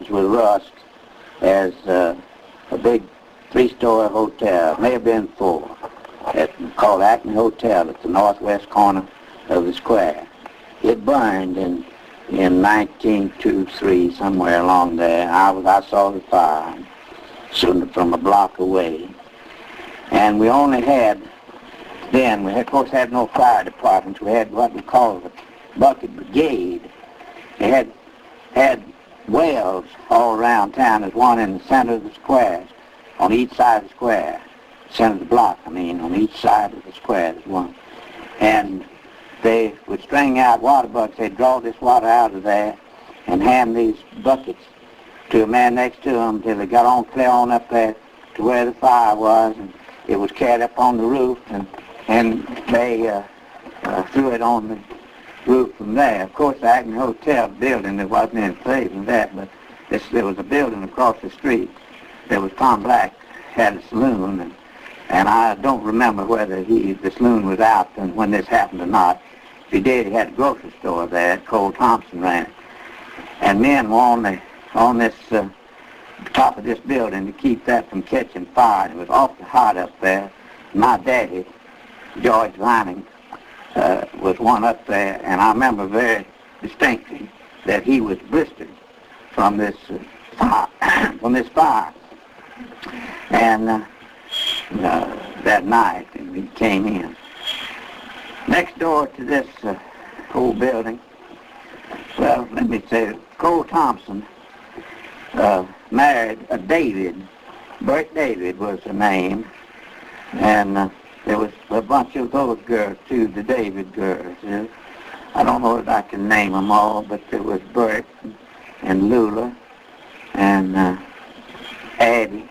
acquaintance with Rusk as a big three-story hotel, may have been four, called Acme Hotel at the northwest corner of the square. It burned in 1923, somewhere along there. I saw the fire soon from a block away. And we only had, then, we of course had no fire departments. We had what we called the bucket brigade. They had wells all around town. There's one in the center of the square, on each side of the square. Center of the block, I mean, on each side of the square there's one. And they would string out water buckets. They'd draw this water out of there and hand these buckets to a man next to them until they got on clear on up there to where the fire was, and it was carried up on the roof, and they threw it on the roof from there. Of course, the Acme Hotel building, there wasn't any place in that, but there was a building across the street. There was Tom Black had a saloon, and I don't remember whether the saloon was out and when this happened or not. If he did, he had a grocery store there. Cole Thompson ran it. And men were on this top of this building to keep that from catching fire. It was awfully hot up there. My daddy, George Vining, was one up there, and I remember very distinctly that he was blistered from this fire. And that night, and he came in. Next door to this old building, well, let me say, Cole Thompson married a David. Bert David was the name, and there was a bunch of those girls too, the David girls. I don't know if I can name them all, but there was Bert and Lula and Addie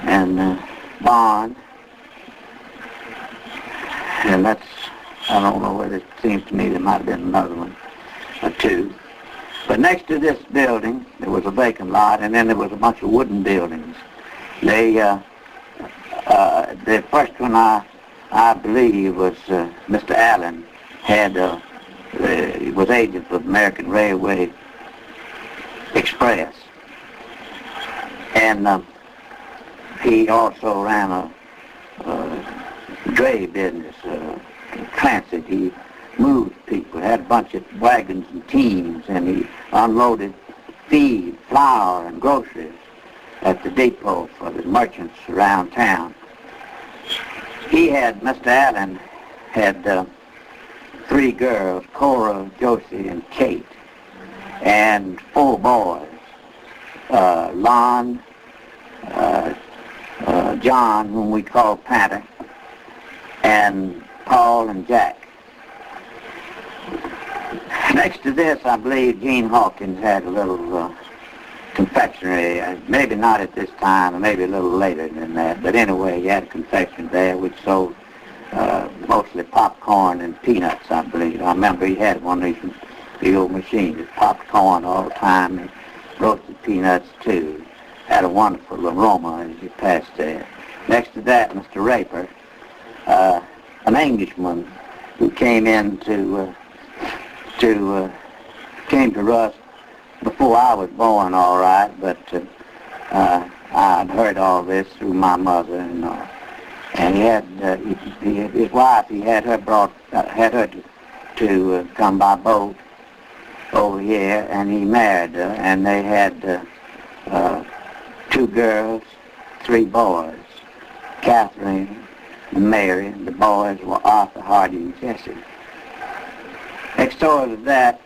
and Bond, and I don't know whether it seems to me there might have been another one or two. But next to this building, there was a vacant lot, and then there was a bunch of wooden buildings. The first one I believe was Mr. Allen he was agent for the American Railway Express, and he also ran a dray business, transit. He moved people, had a bunch of wagons and teams, and he unloaded feed, flour, and groceries at the depot for the merchants around town. Mr. Allen had three girls, Cora, Josie, and Kate, and four boys, Lon, John, whom we called Panther, and Paul and Jack. Next to this, I believe Gene Hawkins had a little confectionery, maybe not at this time, or maybe a little later than that, but anyway, he had a confectionery there which sold mostly popcorn and peanuts, I believe. I remember he had one of these old machines that popped corn all the time, and roasted peanuts too. Had a wonderful aroma as you passed there. Next to that, Mr. Raper, an Englishman who came came to Rusk before I was born, all right, but I'd heard all this through my mother, and he had his wife. He had her to come by boat over here, and he married her, and they had two girls, three boys, Catherine and Mary. The boys were Arthur, Hardy, and Jesse. Next door to that,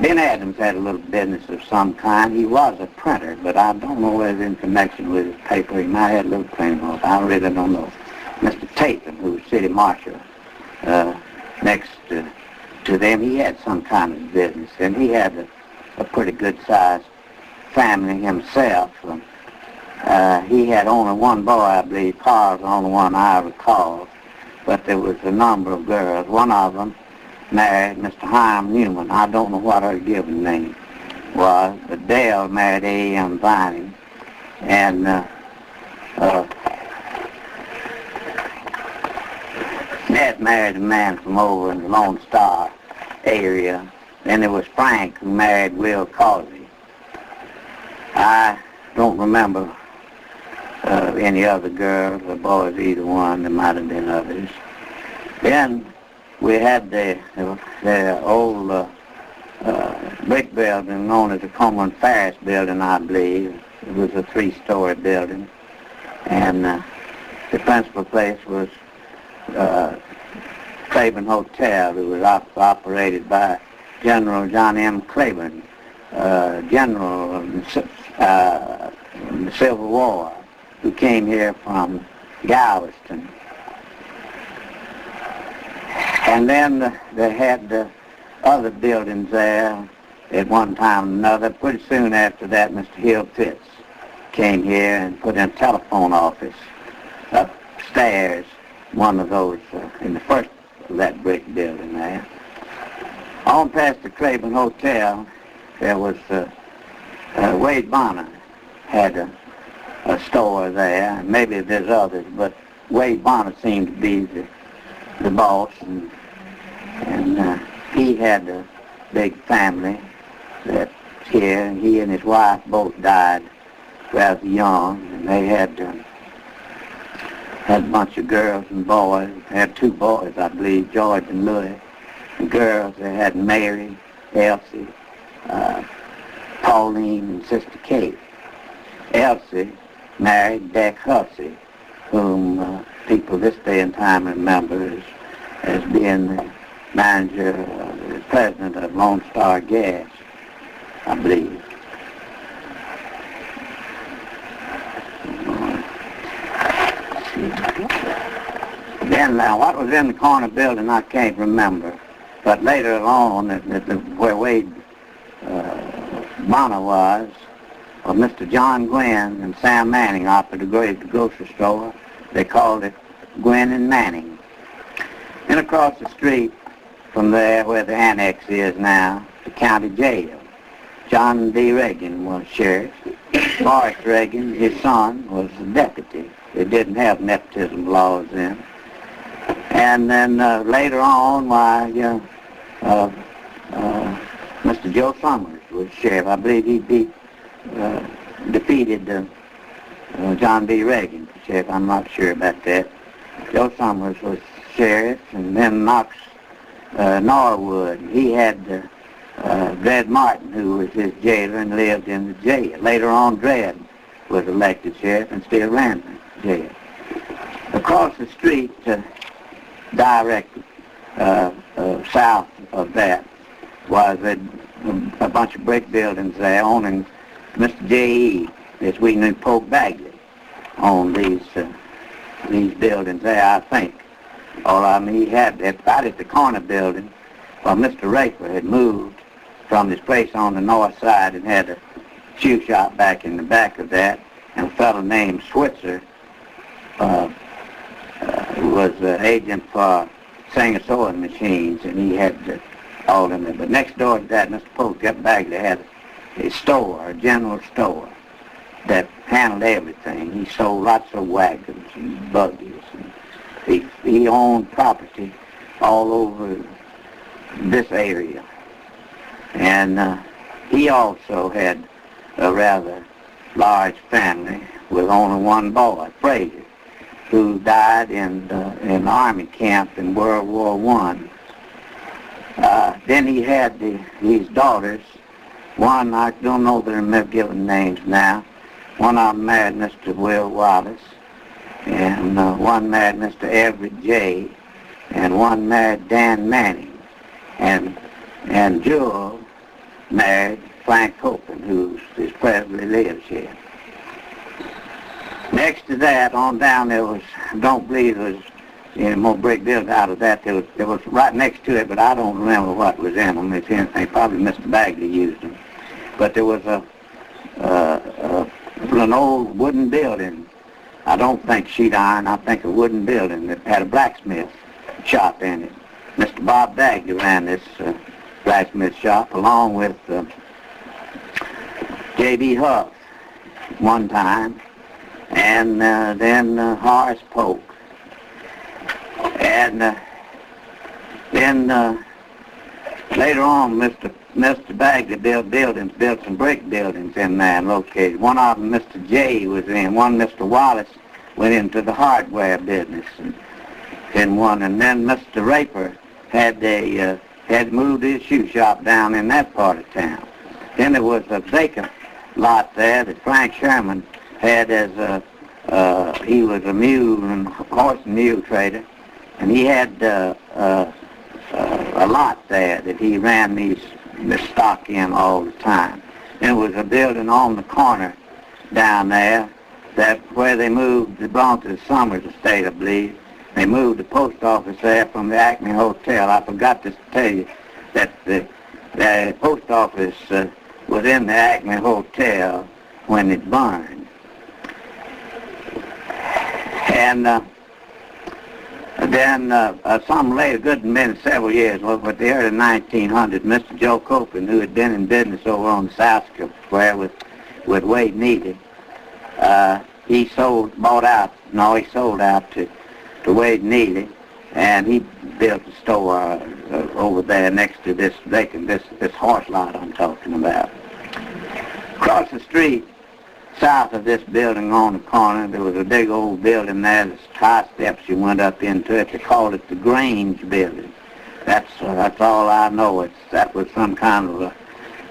Ben Adams had a little business of some kind. He was a printer, but I don't know whether in connection with his paper. He might have had a little printing off. I really don't know. Mr. Tatum, who was city marshal, next to them, he had some kind of business, and he had a pretty good-sized family himself. He had only one boy, I believe. Carl was the only one I recall, but there was a number of girls. One of them married Mr. Hiram Newman. I don't know what her given name was, but Dale married A.M. Vining, and Ned married a man from over in the Lone Star area, Then there was Frank, who married Will Causey. I don't remember any other girls or boys, either one. There might have been others. Then we had the old brick building known as the Coleman Ferris building, I believe. It was a 3-story building. And the principal place was Claiborne Hotel. It was operated by General John M. Claiborne, general in the Civil War, who came here from Galveston. And then they had the other buildings there at one time or another. Pretty soon after that, Mr. Hill Pitts came here and put in a telephone office upstairs, one of those in the first of that brick building there. On past the Claiborne Hotel, there was Wade Bonner had a store there. Maybe there's others, but Wade Bonner seemed to be the boss, and he had a big family that's here. He and his wife both died rather young, and they had a bunch of girls and boys. They had 2 boys, I believe, George and Louis. And girls, they had Mary, Elsie, Pauline, and Sister Kate. Elsie married Deck Hussey, whom people this day and time remember as being the manager, the president of Lone Star Gas, I believe. Then what was in the corner building, I can't remember. But later on, where Wade Bonner was, Mr. John Gwynn and Sam Manning operated the grocery store. They called it Gwynn and Manning. And across the street from there, where the annex is now, the county jail, John D. Reagan was sheriff. Boris Reagan, his son, was the deputy. They didn't have nepotism laws then. And then later on, Mr. Joe Summers was sheriff. I believe he defeated John D. Reagan for sheriff. I'm not sure about that. Joe Summers was sheriff, and then Knox Norwood. He had Dred Martin, who was his jailer and lived in the jail. Later on, Dred was elected sheriff and still ran the jail. Across the street, directly south of that, was a bunch of brick buildings there owning Mr. J.E., as we knew, Pope Bagley, owned these buildings there, I think. He had right at the corner building, while Mr. Raper had moved from his place on the north side and had a shoe shop back in the back of that, and a fellow named Switzer who was an agent for Singer Sewing Machines, and he had all in there. But next door to that, Mr. Pope Bagley had a store, a general store, that handled everything. He sold lots of wagons and buggies. And he owned property all over this area. And he also had a rather large family with only one boy, Frazier, who died in an army camp in World War I. Then he had these daughters. One, I don't know their given names now. One of them married Mr. Will Wallace, and one married Mr. Everett J., and one married Dan Manning, and Jewel married Frank Copeland, who presently lives here. Next to that, on down, there was, I don't believe there was any more brick buildings out of that. There was right next to it, but I don't remember what was in them. If anything, probably Mr. Bagley used them. But there was an old wooden building. I don't think sheet iron. I think a wooden building that had a blacksmith shop in it. Mr. Bob Bagley ran this blacksmith shop along with J.B. Huff one time, and then Horace Polk. And then later on, Mr. Mr. Bagley built some brick buildings in there and located. One of them, Mr. J, was in. One, Mr. Wallace, went into the hardware business in one. And then Mr. Raper had moved his shoe shop down in that part of town. Then there was a vacant lot there that Frank Sherman had as he was a mule and horse and mule trader, and he had a lot there that he ran the stock in all the time. There was a building on the corner down there that where they moved, they belonged to the Summers estate, I believe. They moved the post office there from the Acme Hotel. I forgot to tell you that the post office was in the Acme Hotel when it burned. And then some later, good and many several years, but the early 1900s, Mr. Joe Copeland, who had been in business over on the South Square with Wade Neely, he sold out to Wade Neely, and he built a store over there next to this horse lot I'm talking about. Across the street, south of this building on the corner, there was a big old building there. There's high steps you went up into it. They called it the Grange Building. That's all I know. That was some kind of a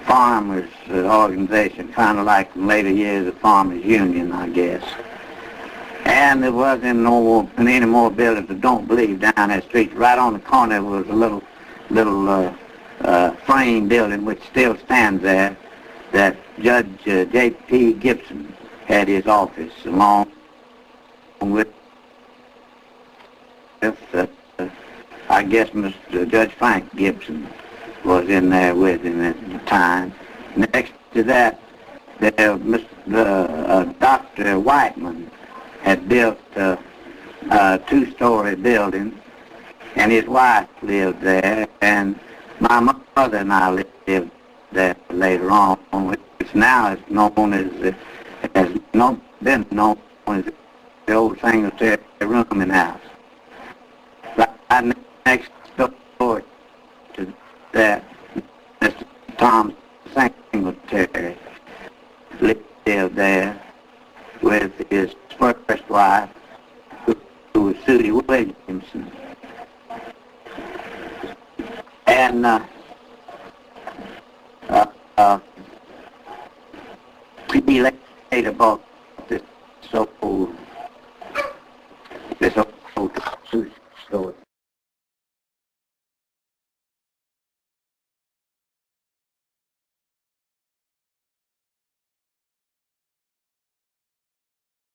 farmers organization, kind of like in later years the Farmers Union, I guess. And there wasn't any more buildings, I don't believe, down that street. Right on the corner was a little frame building which still stands there, that Judge J.P. Gibson had his office, along with I guess Mr. Judge Frank Gibson was in there with him at the time. Next to that, there Dr. Whiteman had built a two-story building, and his wife lived there, and my mother and I lived there later on, which now is known as been known as the old Singletary rooming house. Right next door to that, Mr. Tom Singletary lived there with his first wife, who was Sudie Williamson. And he later bought